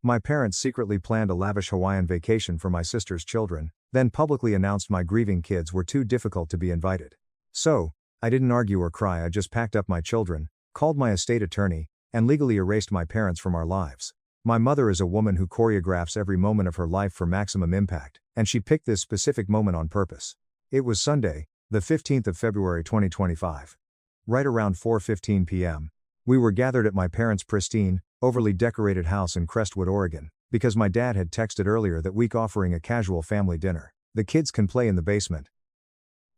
My parents secretly planned a lavish Hawaiian vacation for my sister's children, then publicly announced my grieving kids were too difficult to be invited. So, I didn't argue or cry, I just packed up my children, called my estate attorney, and legally erased my parents from our lives. My mother is a woman who choreographs every moment of her life for maximum impact, and she picked this specific moment on purpose. It was Sunday, the 15th of February 2025. Right around 4:15 p.m., we were gathered at my parents' pristine, overly decorated house in Crestwood, Oregon, because my dad had texted earlier that week offering a casual family dinner. The kids can play in the basement.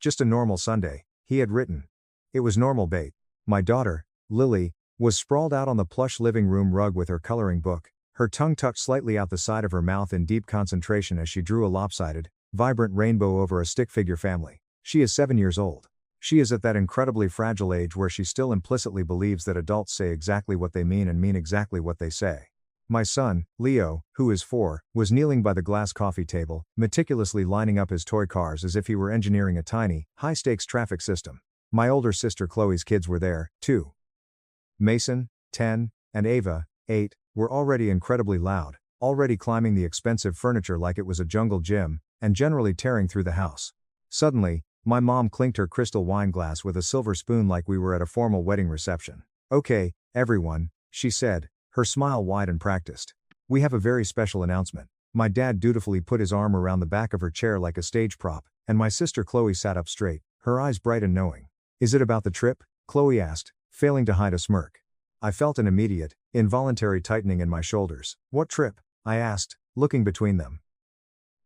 Just a normal Sunday, he had written. It was normal bait. My daughter, Lily, was sprawled out on the plush living room rug with her coloring book, her tongue tucked slightly out the side of her mouth in deep concentration as she drew a lopsided, vibrant rainbow over a stick figure family. She is 7 years old. She is at that incredibly fragile age where she still implicitly believes that adults say exactly what they mean and mean exactly what they say. My son, Leo, who is 4, was kneeling by the glass coffee table, meticulously lining up his toy cars as if he were engineering a tiny, high-stakes traffic system. My older sister Chloe's kids were there, too. Mason, 10, and Ava, 8, were already incredibly loud, already climbing the expensive furniture like it was a jungle gym, and generally tearing through the house. Suddenly, my mom clinked her crystal wine glass with a silver spoon like we were at a formal wedding reception. "Okay, everyone," she said, her smile wide and practiced. "We have a very special announcement." My dad dutifully put his arm around the back of her chair like a stage prop, and my sister Chloe sat up straight, her eyes bright and knowing. "Is it about the trip?" Chloe asked, failing to hide a smirk. I felt an immediate, involuntary tightening in my shoulders. "What trip?" I asked, looking between them.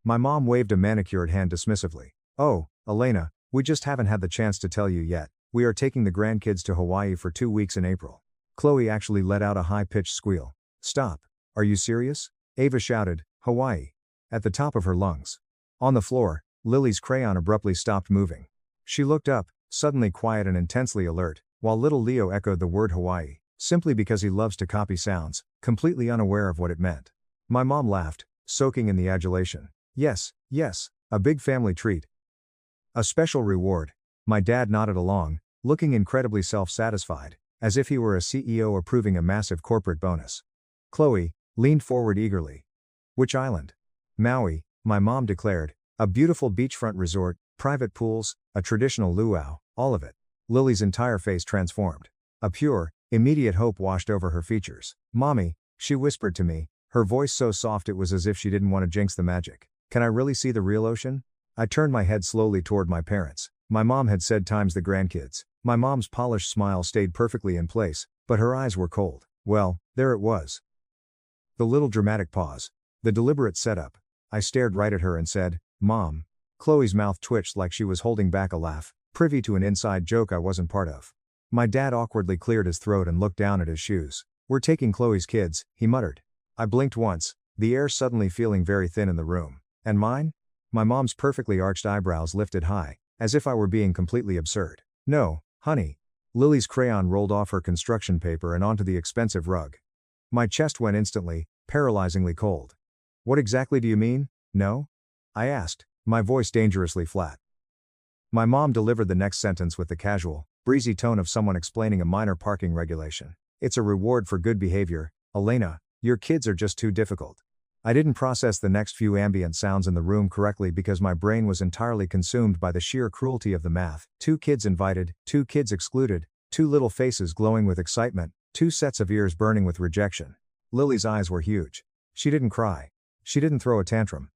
My mom waved a manicured hand dismissively. "Oh, Elena, we just haven't had the chance to tell you yet. We are taking the grandkids to Hawaii for 2 weeks in April." Chloe actually let out a high-pitched squeal. "Stop. Are you serious?" Ava shouted, "Hawaii," at the top of her lungs. On the floor, Lily's crayon abruptly stopped moving. She looked up, suddenly quiet and intensely alert, while little Leo echoed the word Hawaii, simply because he loves to copy sounds, completely unaware of what it meant. My mom laughed, soaking in the adulation. Yes, a big family treat. A special reward." My dad nodded along, looking incredibly self-satisfied, as if he were a CEO approving a massive corporate bonus. Chloe leaned forward eagerly. "Which island?" "Maui," my mom declared. "A beautiful beachfront resort, private pools, a traditional luau, all of it." Lily's entire face transformed. A pure, immediate hope washed over her features. "Mommy," she whispered to me, her voice so soft it was as if she didn't want to jinx the magic. "Can I really see the real ocean?" I turned my head slowly toward my parents. My mom had said times the grandkids. My mom's polished smile stayed perfectly in place, but her eyes were cold. Well, there it was. The little dramatic pause. The deliberate setup. I stared right at her and said, "Mom." Chloe's mouth twitched like she was holding back a laugh, privy to an inside joke I wasn't part of. My dad awkwardly cleared his throat and looked down at his shoes. "We're taking Chloe's kids," he muttered. I blinked once, the air suddenly feeling very thin in the room. "And mine?" My mom's perfectly arched eyebrows lifted high, as if I were being completely absurd. "No, honey." Lily's crayon rolled off her construction paper and onto the expensive rug. My chest went instantly, paralyzingly cold. "What exactly do you mean, no?" I asked, my voice dangerously flat. My mom delivered the next sentence with the casual, breezy tone of someone explaining a minor parking regulation. "It's a reward for good behavior, Elena. Your kids are just too difficult." I didn't process the next few ambient sounds in the room correctly because my brain was entirely consumed by the sheer cruelty of the math. 2 kids invited, 2 kids excluded, 2 little faces glowing with excitement, 2 sets of ears burning with rejection. Lily's eyes were huge. She didn't cry. She didn't throw a tantrum.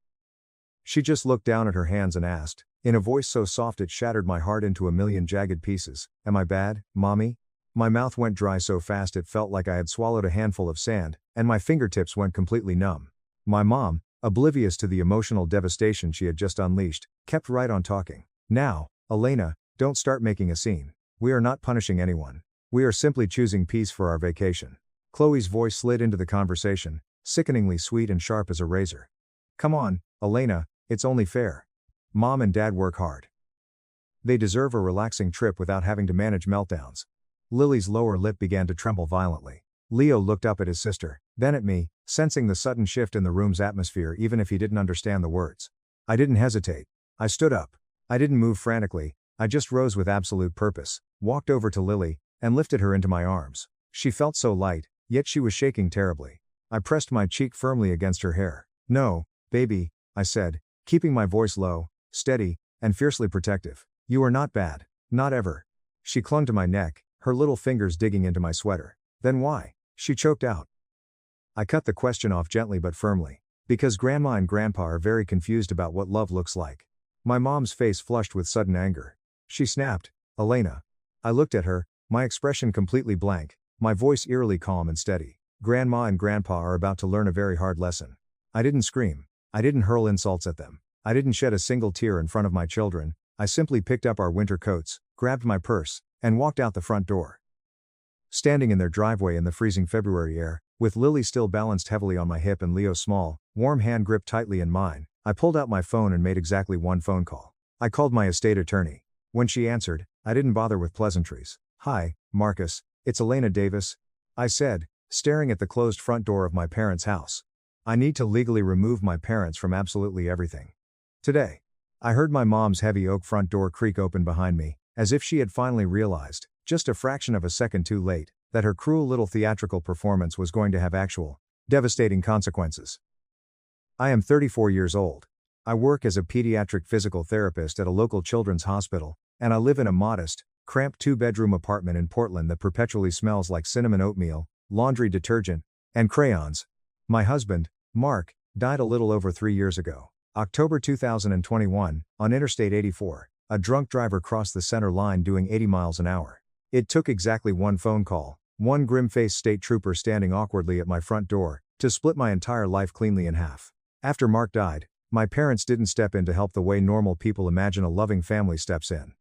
She just looked down at her hands and asked, in a voice so soft it shattered my heart into a million jagged pieces, "Am I bad, Mommy?" My mouth went dry so fast it felt like I had swallowed a handful of sand, and my fingertips went completely numb. My mom, oblivious to the emotional devastation she had just unleashed, kept right on talking. "Now, Elena, don't start making a scene. We are not punishing anyone. We are simply choosing peace for our vacation." Chloe's voice slid into the conversation, sickeningly sweet and sharp as a razor. "Come on, Elena, it's only fair. Mom and Dad work hard. They deserve a relaxing trip without having to manage meltdowns." Lily's lower lip began to tremble violently. Leo looked up at his sister, then at me, sensing the sudden shift in the room's atmosphere even if he didn't understand the words. I didn't hesitate. I stood up. I didn't move frantically, I just rose with absolute purpose, walked over to Lily, and lifted her into my arms. She felt so light, yet she was shaking terribly. I pressed my cheek firmly against her hair. No, baby, I said, keeping my voice low, steady, and fiercely protective. You are not bad. Not ever. She clung to my neck, her little fingers digging into my sweater. Then why? She choked out. I cut the question off gently but firmly. Because Grandma and Grandpa are very confused about what love looks like. My mom's face flushed with sudden anger. She snapped, Elena. I looked at her, my expression completely blank, my voice eerily calm and steady. Grandma and Grandpa are about to learn a very hard lesson. I didn't scream. I didn't hurl insults at them. I didn't shed a single tear in front of my children. I simply picked up our winter coats, grabbed my purse, and walked out the front door. Standing in their driveway in the freezing February air, with Lily still balanced heavily on my hip and Leo's small, warm hand gripped tightly in mine, I pulled out my phone and made exactly one phone call. I called my estate attorney. When she answered, I didn't bother with pleasantries. Hi, Marcus, it's Elena Davis, I said, staring at the closed front door of my parents' house. I need to legally remove my parents from absolutely everything. Today. I heard my mom's heavy oak front door creak open behind me, as if she had finally realized, just a fraction of a second too late, that her cruel little theatrical performance was going to have actual, devastating consequences. I am 34 years old. I work as a pediatric physical therapist at a local children's hospital, and I live in a modest, cramped 2-bedroom apartment in Portland that perpetually smells like cinnamon oatmeal, laundry detergent, and crayons. My husband, Mark, died a little over 3 years ago. October 2021, on Interstate 84, a drunk driver crossed the center line doing 80 miles an hour. It took exactly one phone call, one grim-faced state trooper standing awkwardly at my front door, to split my entire life cleanly in half. After Mark died, my parents didn't step in to help the way normal people imagine a loving family steps in.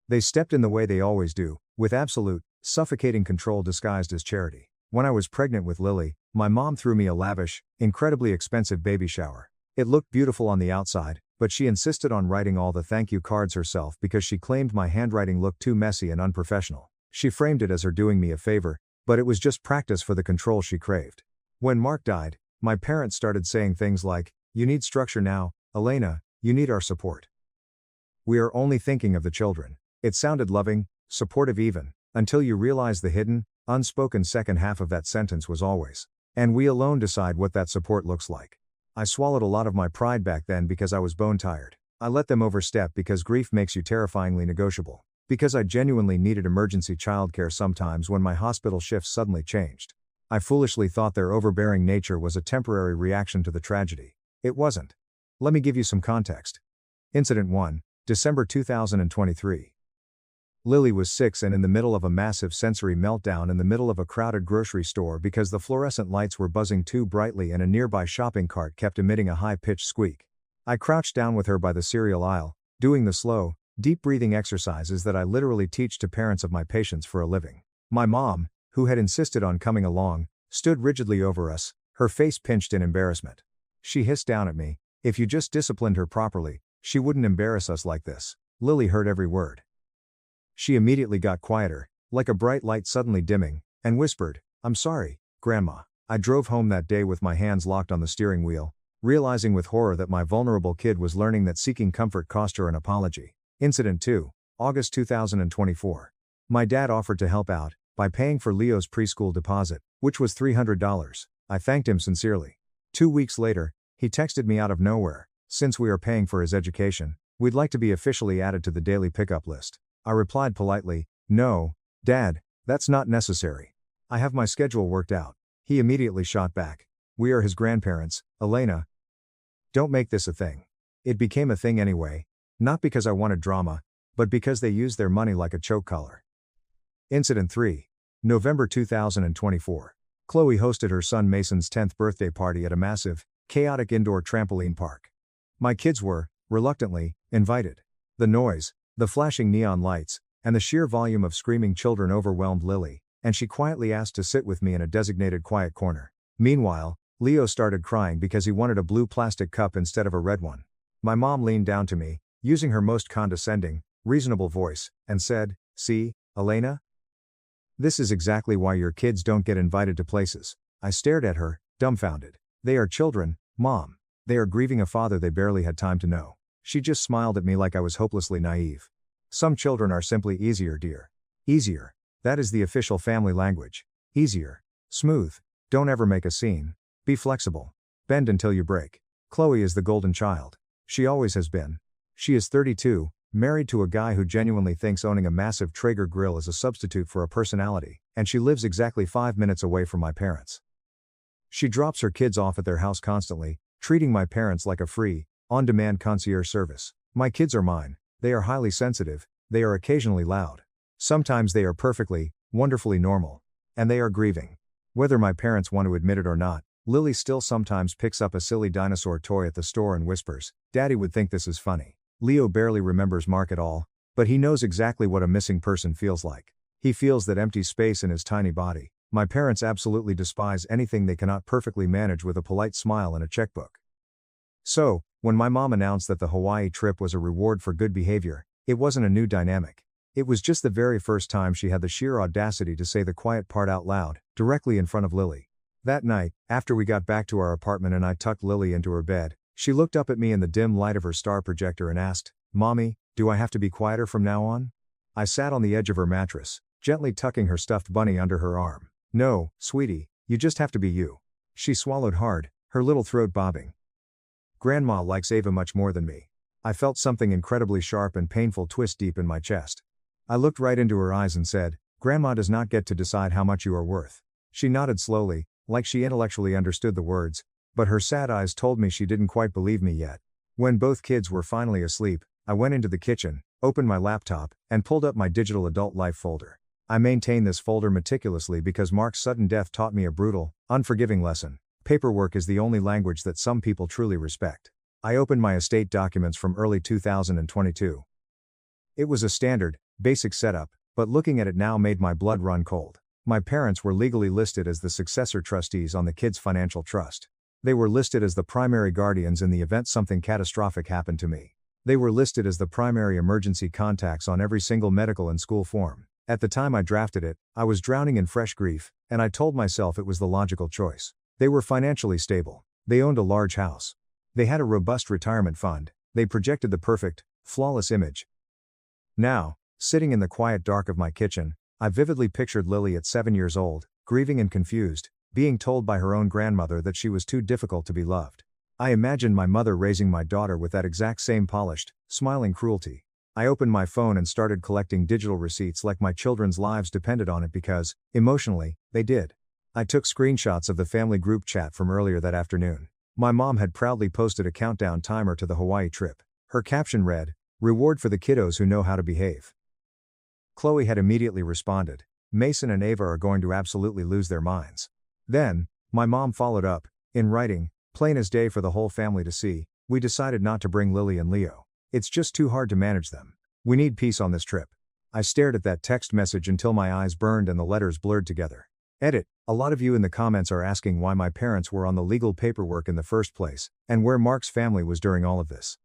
They stepped in the way they always do, with absolute, suffocating control disguised as charity. When I was pregnant with Lily, my mom threw me a lavish, incredibly expensive baby shower. It looked beautiful on the outside, but she insisted on writing all the thank you cards herself because she claimed my handwriting looked too messy and unprofessional. She framed it as her doing me a favor, but it was just practice for the control she craved. When Mark died, my parents started saying things like, "You need structure now, Elena, you need our support. We are only thinking of the children." It sounded loving, supportive even, until you realize the hidden, unspoken second half of that sentence was always, "And we alone decide what that support looks like." I swallowed a lot of my pride back then because I was bone tired. I let them overstep because grief makes you terrifyingly negotiable. Because I genuinely needed emergency childcare sometimes when my hospital shifts suddenly changed. I foolishly thought their overbearing nature was a temporary reaction to the tragedy. It wasn't. Let me give you some context. Incident 1, December 2023. Lily was 6 and in the middle of a massive sensory meltdown in the middle of a crowded grocery store because the fluorescent lights were buzzing too brightly and a nearby shopping cart kept emitting a high-pitched squeak. I crouched down with her by the cereal aisle, doing the slow, deep breathing exercises that I literally teach to parents of my patients for a living. My mom, who had insisted on coming along, stood rigidly over us, her face pinched in embarrassment. She hissed down at me, "If you just disciplined her properly, she wouldn't embarrass us like this." Lily heard every word. She immediately got quieter, like a bright light suddenly dimming, and whispered, "I'm sorry, Grandma." I drove home that day with my hands locked on the steering wheel, realizing with horror that my vulnerable kid was learning that seeking comfort cost her an apology. Incident 2, August 2024. My dad offered to help out by paying for Leo's preschool deposit, which was $300. I thanked him sincerely. 2 weeks later, he texted me out of nowhere, "Since we are paying for his education, we'd like to be officially added to the daily pickup list." I replied politely, "No, Dad, that's not necessary. I have my schedule worked out." He immediately shot back, "We are his grandparents, Elena. Don't make this a thing." It became a thing anyway, not because I wanted drama, but because they used their money like a choke collar. Incident 3, November 2024. Chloe hosted her son Mason's 10th birthday party at a massive, chaotic indoor trampoline park. My kids were, reluctantly, invited. The noise, the flashing neon lights, and the sheer volume of screaming children overwhelmed Lily, and she quietly asked to sit with me in a designated quiet corner. Meanwhile, Leo started crying because he wanted a blue plastic cup instead of a red one. My mom leaned down to me, using her most condescending, reasonable voice, and said, "See, Elena? This is exactly why your kids don't get invited to places." I stared at her, dumbfounded. "They are children, Mom. They are grieving a father they barely had time to know." She just smiled at me like I was hopelessly naive. "Some children are simply easier, dear. Easier. That is the official family language. Easier. Smooth. Don't ever make a scene. Be flexible. Bend until you break. Chloe is the golden child. She always has been. She is 32, married to a guy who genuinely thinks owning a massive Traeger grill is a substitute for a personality, and she lives exactly 5 minutes away from my parents. She drops her kids off at their house constantly, treating my parents like a free, on-demand concierge service. My kids are mine. They are highly sensitive. They are occasionally loud. Sometimes they are perfectly, wonderfully normal. And they are grieving. Whether my parents want to admit it or not, Lily still sometimes picks up a silly dinosaur toy at the store and whispers, "Daddy would think this is funny." Leo barely remembers Mark at all, but he knows exactly what a missing person feels like. He feels that empty space in his tiny body. My parents absolutely despise anything they cannot perfectly manage with a polite smile and a checkbook. So, when my mom announced that the Hawaii trip was a reward for good behavior, it wasn't a new dynamic. It was just the very first time she had the sheer audacity to say the quiet part out loud, directly in front of Lily. That night, after we got back to our apartment and I tucked Lily into her bed, she looked up at me in the dim light of her star projector and asked, "Mommy, do I have to be quieter from now on?" I sat on the edge of her mattress, gently tucking her stuffed bunny under her arm. "No, sweetie, you just have to be you." She swallowed hard, her little throat bobbing. Grandma likes Ava much more than me. I felt something incredibly sharp and painful twist deep in my chest. I looked right into her eyes and said, "Grandma does not get to decide how much you are worth." She nodded slowly, like she intellectually understood the words, but her sad eyes told me she didn't quite believe me yet. When both kids were finally asleep, I went into the kitchen, opened my laptop, and pulled up my digital adult life folder. I maintain this folder meticulously because Mark's sudden death taught me a brutal, unforgiving lesson. Paperwork is the only language that some people truly respect. I opened my estate documents from early 2022. It was a standard, basic setup, but looking at it now made my blood run cold. My parents were legally listed as the successor trustees on the kids' financial trust. They were listed as the primary guardians in the event something catastrophic happened to me. They were listed as the primary emergency contacts on every single medical and school form. At the time I drafted it, I was drowning in fresh grief, and I told myself it was the logical choice. They were financially stable. They owned a large house. They had a robust retirement fund. They projected the perfect, flawless image. Now, sitting in the quiet dark of my kitchen, I vividly pictured Lily at 7 years old, grieving and confused, being told by her own grandmother that she was too difficult to be loved. I imagined my mother raising my daughter with that exact same polished, smiling cruelty. I opened my phone and started collecting digital receipts like my children's lives depended on it because, emotionally, they did. I took screenshots of the family group chat from earlier that afternoon. My mom had proudly posted a countdown timer to the Hawaii trip. Her caption read, "Reward for the kiddos who know how to behave." Chloe had immediately responded, "Mason and Ava are going to absolutely lose their minds." Then, my mom followed up, in writing, "Plain as day for the whole family to see, we decided not to bring Lily and Leo. It's just too hard to manage them. We need peace on this trip." I stared at that text message until my eyes burned and the letters blurred together. Edit. A lot of you in the comments are asking why my parents were on the legal paperwork in the first place, and where Mark's family was during all of this.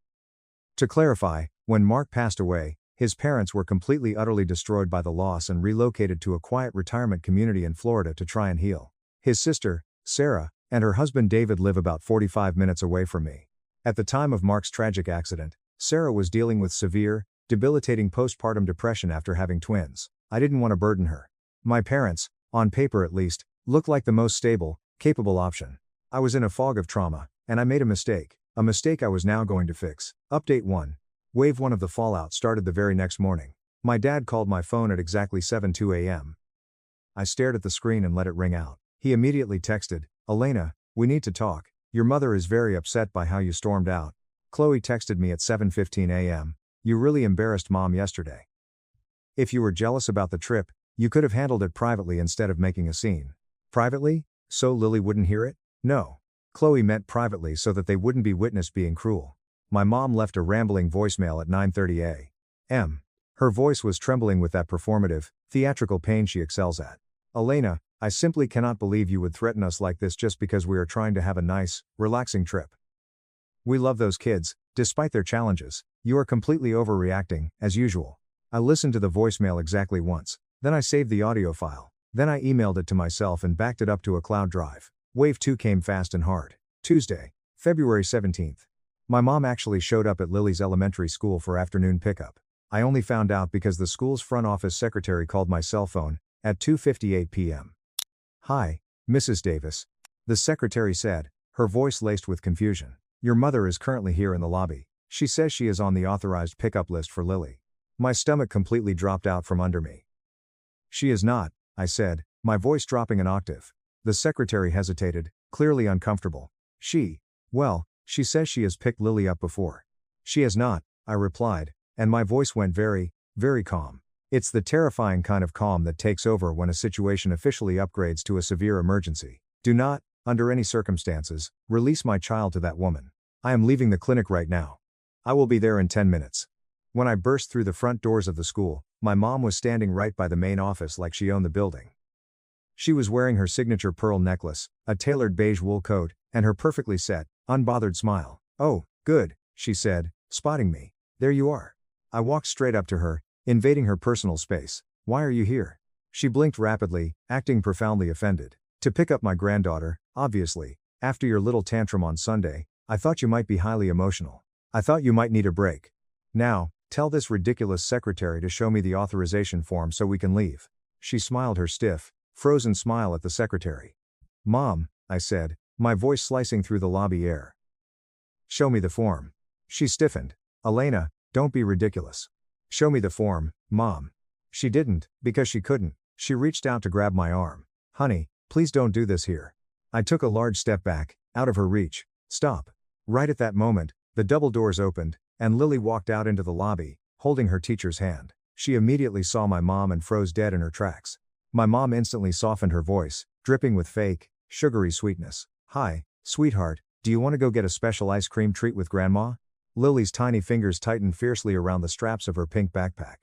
To clarify, when Mark passed away, his parents were completely utterly destroyed by the loss and relocated to a quiet retirement community in Florida to try and heal. His sister, Sarah, and her husband David live about 45 minutes away from me. At the time of Mark's tragic accident, Sarah was dealing with severe, debilitating postpartum depression after having twins. I didn't want to burden her. My parents, on paper at least, looked like the most stable, capable option. I was in a fog of trauma, and I made a mistake I was now going to fix. Update 1. Wave 1 of the fallout started the very next morning. My dad called my phone at exactly 7:02 a.m. I stared at the screen and let it ring out. He immediately texted, "Elena, we need to talk. Your mother is very upset by how you stormed out." Chloe texted me at 7:15 a.m. "You really embarrassed Mom yesterday. If you were jealous about the trip, you could have handled it privately instead of making a scene." Privately? So Lily wouldn't hear it? No. Chloe meant privately so that they wouldn't be witnessed being cruel. My mom left a rambling voicemail at 9:30 a.m. Her voice was trembling with that performative, theatrical pain she excels at. "Elena, I simply cannot believe you would threaten us like this just because we are trying to have a nice, relaxing trip. We love those kids, despite their challenges. You are completely overreacting, as usual." I listened to the voicemail exactly once, then I saved the audio file. Then I emailed it to myself and backed it up to a cloud drive. Wave 2 came fast and hard. Tuesday, February 17th. My mom actually showed up at Lily's elementary school for afternoon pickup. I only found out because the school's front office secretary called my cell phone, at 2:58 p.m. "Hi, Mrs. Davis. The secretary said, her voice laced with confusion. Your mother is currently here in the lobby. She says she is on the authorized pickup list for Lily. My stomach completely dropped out from under me. She is not, I said, my voice dropping an octave. The secretary hesitated, clearly uncomfortable. Well, she says she has picked Lily up before. She has not, I replied, and my voice went very, very calm. It's the terrifying kind of calm that takes over when a situation officially upgrades to a severe emergency. Do not, under any circumstances, release my child to that woman. I am leaving the clinic right now. I will be there in 10 minutes. When I burst through the front doors of the school, my mom was standing right by the main office like she owned the building. She was wearing her signature pearl necklace, a tailored beige wool coat, and her perfectly set, unbothered smile. Oh, good, she said, spotting me. There you are. I walked straight up to her, invading her personal space. Why are you here? She blinked rapidly, acting profoundly offended. To pick up my granddaughter, obviously. After your little tantrum on Sunday, I thought you might be highly emotional. I thought you might need a break. Now, tell this ridiculous secretary to show me the authorization form so we can leave. She smiled her stiff, frozen smile at the secretary. Mom, I said, my voice slicing through the lobby air. Show me the form. She stiffened. Elena, don't be ridiculous. Show me the form, Mom. She didn't, because she couldn't. She reached out to grab my arm. Honey, please don't do this here. I took a large step back, out of her reach. Stop. Right at that moment, the double doors opened, and Lily walked out into the lobby, holding her teacher's hand. She immediately saw my mom and froze dead in her tracks. My mom instantly softened her voice, dripping with fake, sugary sweetness. Hi, sweetheart, do you want to go get a special ice cream treat with Grandma? Lily's tiny fingers tightened fiercely around the straps of her pink backpack.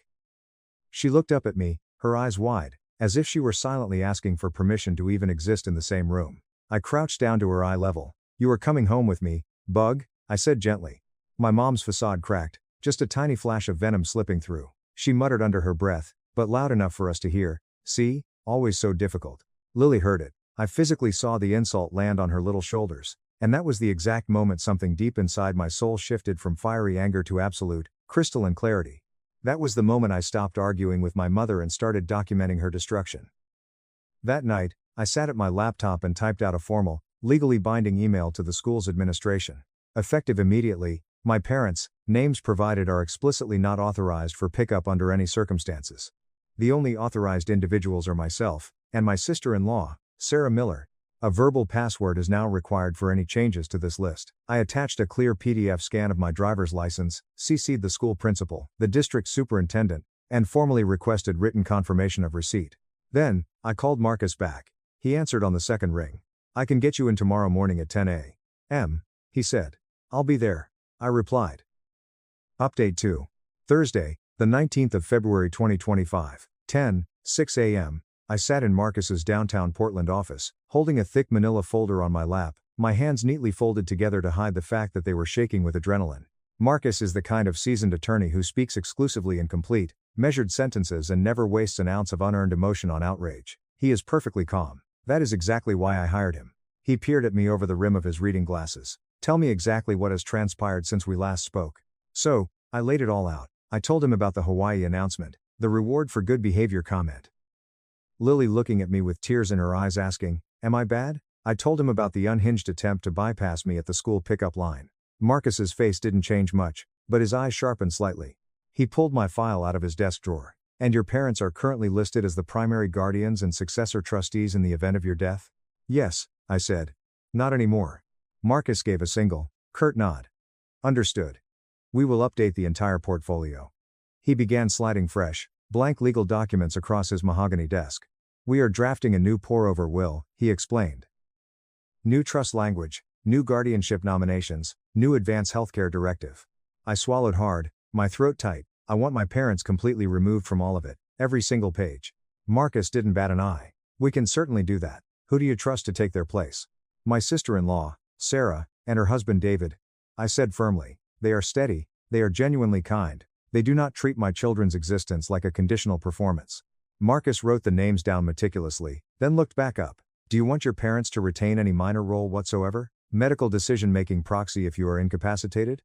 She looked up at me, her eyes wide, as if she were silently asking for permission to even exist in the same room. I crouched down to her eye level. You are coming home with me, bug, I said gently. My mom's facade cracked, just a tiny flash of venom slipping through. She muttered under her breath, but loud enough for us to hear. See, always so difficult. Lily heard it. I physically saw the insult land on her little shoulders, and that was the exact moment something deep inside my soul shifted from fiery anger to absolute, crystalline clarity. That was the moment I stopped arguing with my mother and started documenting her destruction. That night, I sat at my laptop and typed out a formal, legally binding email to the school's administration. Effective immediately, my parents, names provided are explicitly not authorized for pickup under any circumstances. The only authorized individuals are myself, and my sister-in-law, Sarah Miller. A verbal password is now required for any changes to this list. I attached a clear PDF scan of my driver's license, CC'd the school principal, the district superintendent, and formally requested written confirmation of receipt. Then, I called Marcus back. He answered on the second ring. I can get you in tomorrow morning at 10 a.m., he said. I'll be there, I replied. Update 2. Thursday, the 19th of February 2025, 10:06 a.m. I sat in Marcus's downtown Portland office, holding a thick manila folder on my lap, my hands neatly folded together to hide the fact that they were shaking with adrenaline. Marcus is the kind of seasoned attorney who speaks exclusively in complete, measured sentences and never wastes an ounce of unearned emotion on outrage. He is perfectly calm. That is exactly why I hired him. He peered at me over the rim of his reading glasses. Tell me exactly what has transpired since we last spoke. So, I laid it all out. I told him about the Hawaii announcement, the reward for good behavior comment. Lily looking at me with tears in her eyes asking, am I bad? I told him about the unhinged attempt to bypass me at the school pickup line. Marcus's face didn't change much, but his eyes sharpened slightly. He pulled my file out of his desk drawer. And your parents are currently listed as the primary guardians and successor trustees in the event of your death? Yes, I said. Not anymore. Marcus gave a single, curt nod. Understood. We will update the entire portfolio. He began sliding fresh, blank legal documents across his mahogany desk. We are drafting a new pour-over will, he explained. New trust language, new guardianship nominations, new advance healthcare directive. I swallowed hard, my throat tight. I want my parents completely removed from all of it, every single page. Marcus didn't bat an eye. We can certainly do that. Who do you trust to take their place? My sister-in-law, Sarah, and her husband David. I said firmly. They are steady, they are genuinely kind. They do not treat my children's existence like a conditional performance. Marcus wrote the names down meticulously, then looked back up. Do you want your parents to retain any minor role whatsoever? Medical decision-making proxy if you are incapacitated?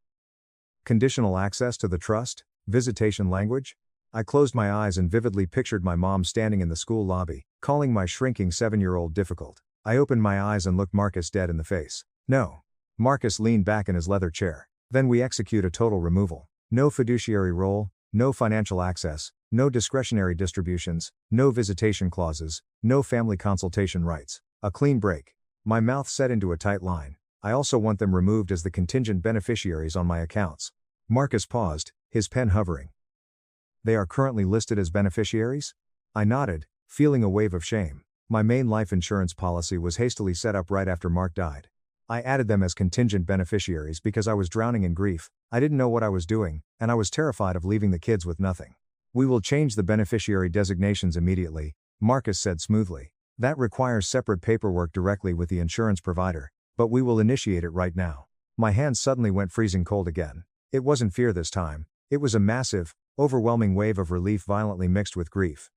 Conditional access to the trust? Visitation language? I closed my eyes and vividly pictured my mom standing in the school lobby, calling my shrinking 7-year-old difficult. I opened my eyes and looked Marcus dead in the face. No. Marcus leaned back in his leather chair. Then we execute a total removal. No fiduciary role, no financial access, no discretionary distributions, no visitation clauses, no family consultation rights. A clean break. My mouth set into a tight line. I also want them removed as the contingent beneficiaries on my accounts. Marcus paused, his pen hovering. They are currently listed as beneficiaries? I nodded, feeling a wave of shame. My main life insurance policy was hastily set up right after Mark died. I added them as contingent beneficiaries because I was drowning in grief, I didn't know what I was doing, and I was terrified of leaving the kids with nothing. We will change the beneficiary designations immediately, Marcus said smoothly. That requires separate paperwork directly with the insurance provider, but we will initiate it right now. My hands suddenly went freezing cold again. It wasn't fear this time, it was a massive, overwhelming wave of relief violently mixed with grief.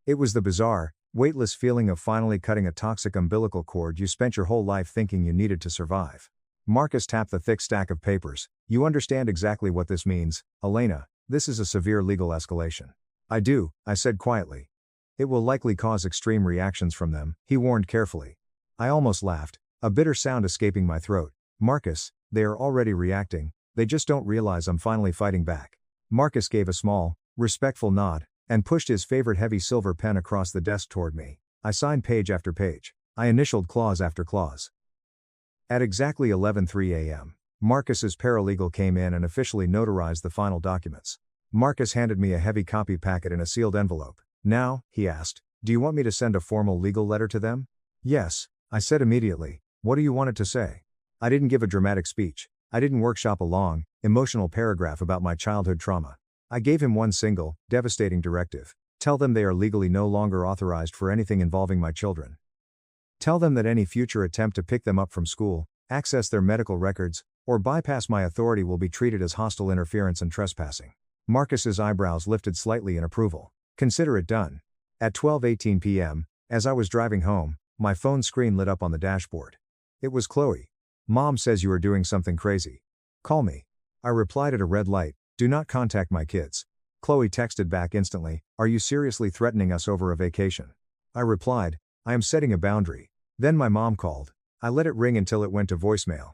It was the bizarre, weightless feeling of finally cutting a toxic umbilical cord you spent your whole life thinking you needed to survive. Marcus tapped the thick stack of papers. You understand exactly what this means, Elena, this is a severe legal escalation. I do, I said quietly. It will likely cause extreme reactions from them, he warned carefully. I almost laughed, a bitter sound escaping my throat. Marcus, they are already reacting, they just don't realize I'm finally fighting back. Marcus gave a small, respectful nod, and pushed his favorite heavy silver pen across the desk toward me. I signed page after page. I initialed clause after clause. At exactly 11:03 a.m., Marcus's paralegal came in and officially notarized the final documents. Marcus handed me a heavy copy packet in a sealed envelope. Now, he asked, do you want me to send a formal legal letter to them? Yes, I said immediately. What do you want it to say? I didn't give a dramatic speech. I didn't workshop a long, emotional paragraph about my childhood trauma. I gave him one single, devastating directive. Tell them they are legally no longer authorized for anything involving my children. Tell them that any future attempt to pick them up from school, access their medical records, or bypass my authority will be treated as hostile interference and trespassing. Marcus's eyebrows lifted slightly in approval. Consider it done. At 12:18 p.m., as I was driving home, my phone screen lit up on the dashboard. It was Chloe. Mom says you are doing something crazy. Call me. I replied at a red light. Do not contact my kids. Chloe texted back instantly, are you seriously threatening us over a vacation? I replied, I am setting a boundary. Then my mom called. I let it ring until it went to voicemail.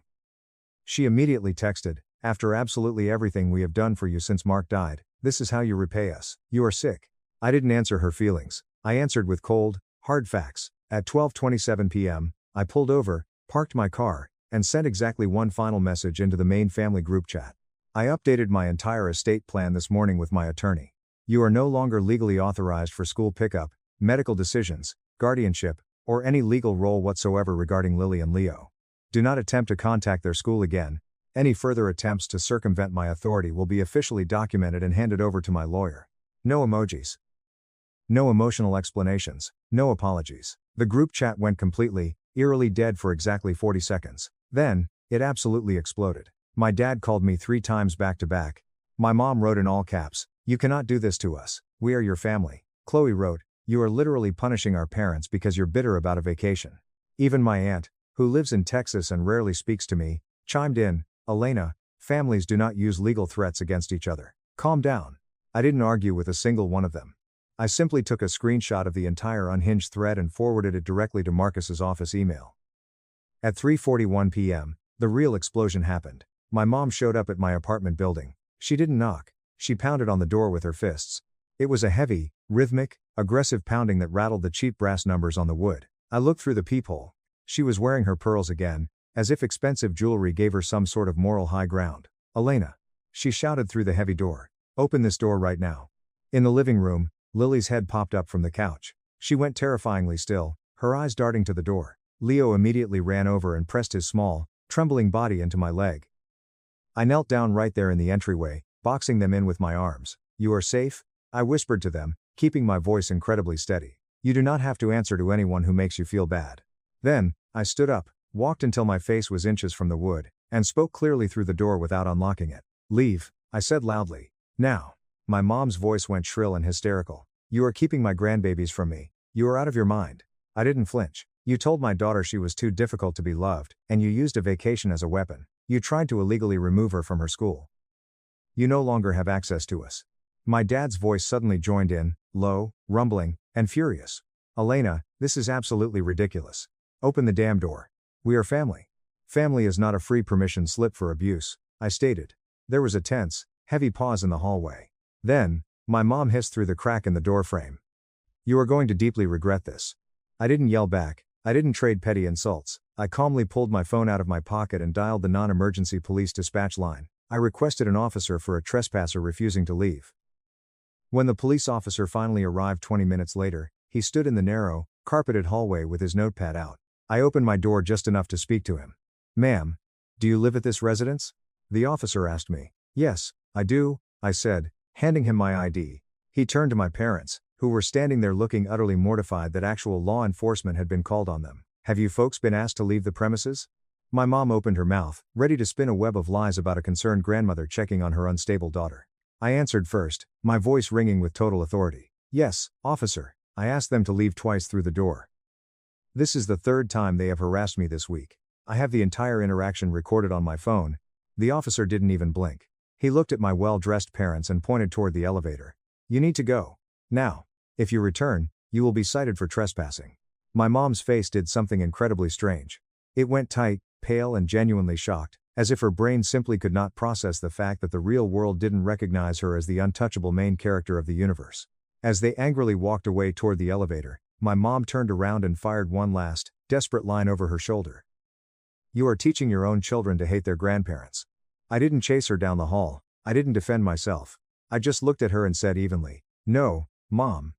She immediately texted, after absolutely everything we have done for you since Mark died, this is how you repay us. You are sick. I didn't answer her feelings. I answered with cold, hard facts. At 12:27 p.m., I pulled over, parked my car, and sent exactly one final message into the main family group chat. I updated my entire estate plan this morning with my attorney. You are no longer legally authorized for school pickup, medical decisions, guardianship, or any legal role whatsoever regarding Lily and Leo. Do not attempt to contact their school again. Any further attempts to circumvent my authority will be officially documented and handed over to my lawyer. No emojis. No emotional explanations, no apologies. The group chat went completely, eerily dead for exactly 40 seconds. Then, it absolutely exploded. My dad called me 3 times back to back. My mom wrote in all caps, you cannot do this to us, we are your family. Chloe wrote, you are literally punishing our parents because you're bitter about a vacation. Even my aunt, who lives in Texas and rarely speaks to me, chimed in, Elena, families do not use legal threats against each other. Calm down. I didn't argue with a single one of them. I simply took a screenshot of the entire unhinged thread and forwarded it directly to Marcus's office email. At 3:41 p.m., the real explosion happened. My mom showed up at my apartment building. She didn't knock. She pounded on the door with her fists. It was a heavy, rhythmic, aggressive pounding that rattled the cheap brass numbers on the wood. I looked through the peephole. She was wearing her pearls again, as if expensive jewelry gave her some sort of moral high ground. Elena. She shouted through the heavy door. Open this door right now. In the living room, Lily's head popped up from the couch. She went terrifyingly still, her eyes darting to the door. Leo immediately ran over and pressed his small, trembling body into my leg. I knelt down right there in the entryway, boxing them in with my arms. You are safe? I whispered to them, keeping my voice incredibly steady. You do not have to answer to anyone who makes you feel bad. Then, I stood up, walked until my face was inches from the wood, and spoke clearly through the door without unlocking it. Leave, I said loudly. Now. My mom's voice went shrill and hysterical. You are keeping my grandbabies from me. You are out of your mind. I didn't flinch. You told my daughter she was too difficult to be loved, and you used a vacation as a weapon. You tried to illegally remove her from her school. You no longer have access to us. My dad's voice suddenly joined in, low, rumbling, and furious. Elena, this is absolutely ridiculous. Open the damn door. We are family. Family is not a free permission slip for abuse, I stated. There was a tense, heavy pause in the hallway. Then, my mom hissed through the crack in the doorframe. You are going to deeply regret this. I didn't yell back, I didn't trade petty insults. I calmly pulled my phone out of my pocket and dialed the non-emergency police dispatch line. I requested an officer for a trespasser refusing to leave. When the police officer finally arrived 20 minutes later, he stood in the narrow, carpeted hallway with his notepad out. I opened my door just enough to speak to him. Ma'am, do you live at this residence? The officer asked me. Yes, I do, I said, handing him my ID. He turned to my parents, who were standing there looking utterly mortified that actual law enforcement had been called on them. Have you folks been asked to leave the premises? My mom opened her mouth, ready to spin a web of lies about a concerned grandmother checking on her unstable daughter. I answered first, my voice ringing with total authority. Yes, officer, I asked them to leave twice through the door. This is the third time they have harassed me this week. I have the entire interaction recorded on my phone. The officer didn't even blink. He looked at my well-dressed parents and pointed toward the elevator. You need to go. Now. If you return, you will be cited for trespassing. My mom's face did something incredibly strange. It went tight, pale and genuinely shocked, as if her brain simply could not process the fact that the real world didn't recognize her as the untouchable main character of the universe. As they angrily walked away toward the elevator, my mom turned around and fired one last, desperate line over her shoulder. You are teaching your own children to hate their grandparents. I didn't chase her down the hall, I didn't defend myself. I just looked at her and said evenly, no, Mom.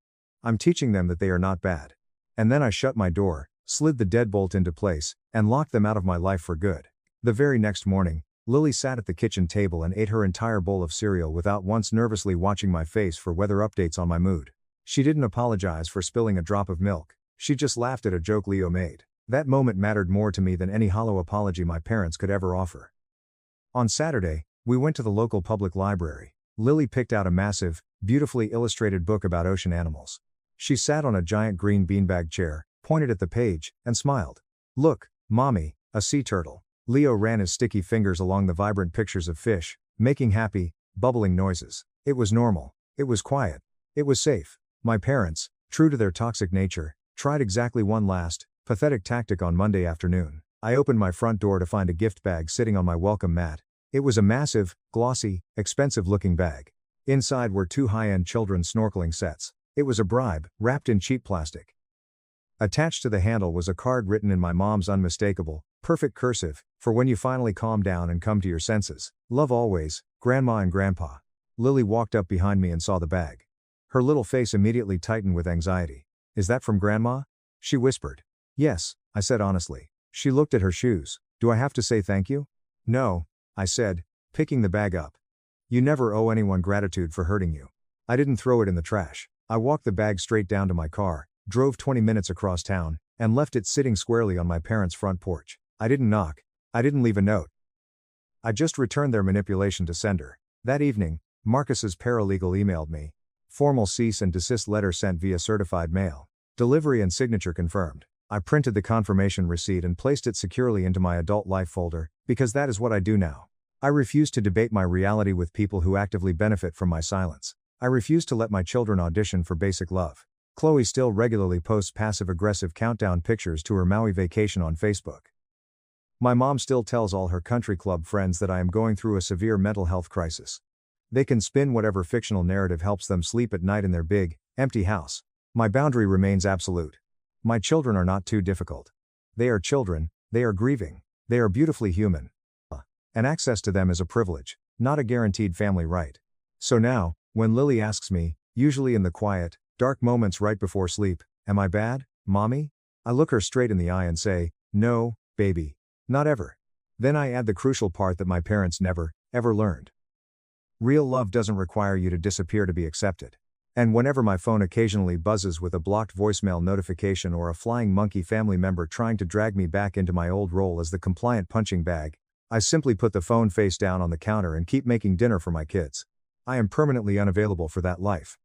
I'm teaching them that they are not bad. And then I shut my door, slid the deadbolt into place, and locked them out of my life for good. The very next morning, Lily sat at the kitchen table and ate her entire bowl of cereal without once nervously watching my face for weather updates on my mood. She didn't apologize for spilling a drop of milk, she just laughed at a joke Leo made. That moment mattered more to me than any hollow apology my parents could ever offer. On Saturday, we went to the local public library. Lily picked out a massive, beautifully illustrated book about ocean animals. She sat on a giant green beanbag chair, pointed at the page, and smiled. Look, Mommy, a sea turtle. Leo ran his sticky fingers along the vibrant pictures of fish, making happy, bubbling noises. It was normal. It was quiet. It was safe. My parents, true to their toxic nature, tried exactly one last, pathetic tactic on Monday afternoon. I opened my front door to find a gift bag sitting on my welcome mat. It was a massive, glossy, expensive-looking bag. Inside were 2 high-end children's snorkeling sets. It was a bribe, wrapped in cheap plastic. Attached to the handle was a card written in my mom's unmistakable, perfect cursive, for when you finally calm down and come to your senses. Love always, Grandma and Grandpa. Lily walked up behind me and saw the bag. Her little face immediately tightened with anxiety. Is that from Grandma? She whispered. Yes, I said honestly. She looked at her shoes. Do I have to say thank you? No, I said, picking the bag up. You never owe anyone gratitude for hurting you. I didn't throw it in the trash. I walked the bag straight down to my car, drove 20 minutes across town, and left it sitting squarely on my parents' front porch. I didn't knock. I didn't leave a note. I just returned their manipulation to sender. That evening, Marcus's paralegal emailed me. Formal cease and desist letter sent via certified mail. Delivery and signature confirmed. I printed the confirmation receipt and placed it securely into my adult life folder, because that is what I do now. I refuse to debate my reality with people who actively benefit from my silence. I refuse to let my children audition for basic love. Chloe still regularly posts passive-aggressive countdown pictures to her Maui vacation on Facebook. My mom still tells all her country club friends that I am going through a severe mental health crisis. They can spin whatever fictional narrative helps them sleep at night in their big, empty house. My boundary remains absolute. My children are not too difficult. They are children, they are grieving, they are beautifully human. And access to them is a privilege, not a guaranteed family right. So now, when Lily asks me, usually in the quiet, dark moments right before sleep, am I bad, Mommy? I look her straight in the eye and say, no, baby. Not ever. Then I add the crucial part that my parents never, ever learned. Real love doesn't require you to disappear to be accepted. And whenever my phone occasionally buzzes with a blocked voicemail notification or a flying monkey family member trying to drag me back into my old role as the compliant punching bag, I simply put the phone face down on the counter and keep making dinner for my kids. I am permanently unavailable for that life.